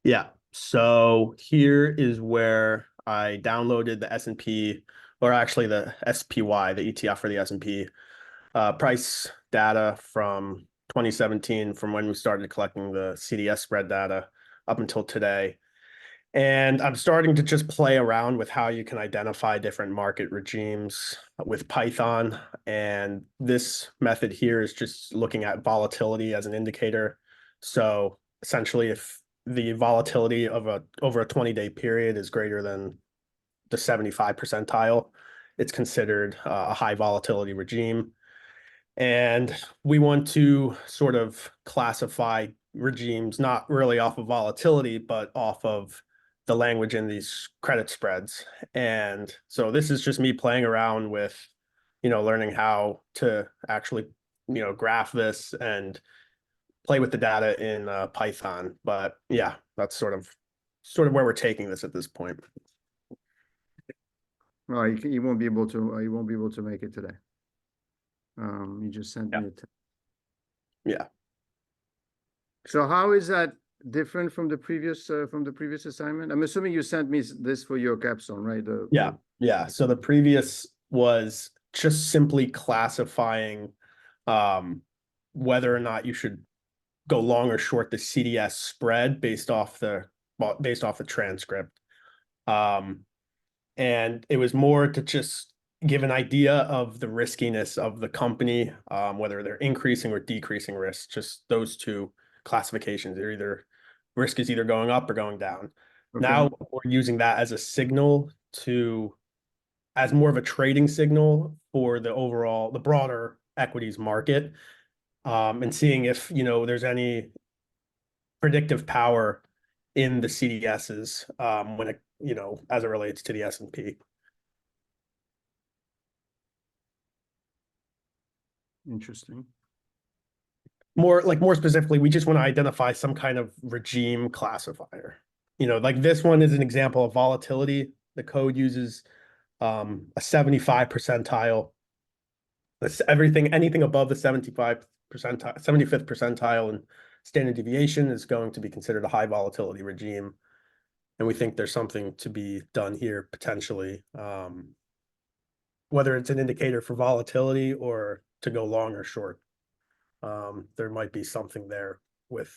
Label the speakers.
Speaker 1: Yeah. So here is where I downloaded the S&P, or actually the SPY, the ETF for the S&P, price data from 2017, from when we started collecting the CDS spread data up until today. And I'm starting to just play around with how you can identify different market regimes with Python. And this method here is just looking at volatility as an indicator. So essentially, if the volatility of a over a 20-day period is greater than the 75 percentile, it's considered a high volatility regime. And we want to sort of classify regimes not really off of volatility, but off of the language in these credit spreads. And so this is just me playing around with, learning how to actually, graph this and play with the data in Python. But yeah, that's sort of where we're taking this at this point.
Speaker 2: Oh, you won't be able to. You won't be able to make it today. You just sent
Speaker 1: Yeah.
Speaker 2: me a text.
Speaker 1: Yeah.
Speaker 2: So how is that different from the previous assignment? I'm assuming you sent me this for your capstone, right?
Speaker 1: Yeah. Yeah. So the previous was just simply classifying whether or not you should go long or short the CDS spread based off the transcript. Um, and it was more to just give an idea of the riskiness of the company, whether they're increasing or decreasing risk, just those two classifications. They're either risk is either going up or going down.
Speaker 2: Okay.
Speaker 1: Now we're using that as a signal to as more of a trading signal for the broader equities market, and seeing if there's any predictive power in the CDSs, when it as it relates to the S&P.
Speaker 2: Interesting.
Speaker 1: More specifically, we just want to identify some kind of regime classifier. Like this one is an example of volatility. The code uses a 75 percentile. That's anything above the 75th percentile in standard deviation is going to be considered a high volatility regime. And we think there's something to be done here potentially, whether it's an indicator for volatility or to go long or short. There might be something there with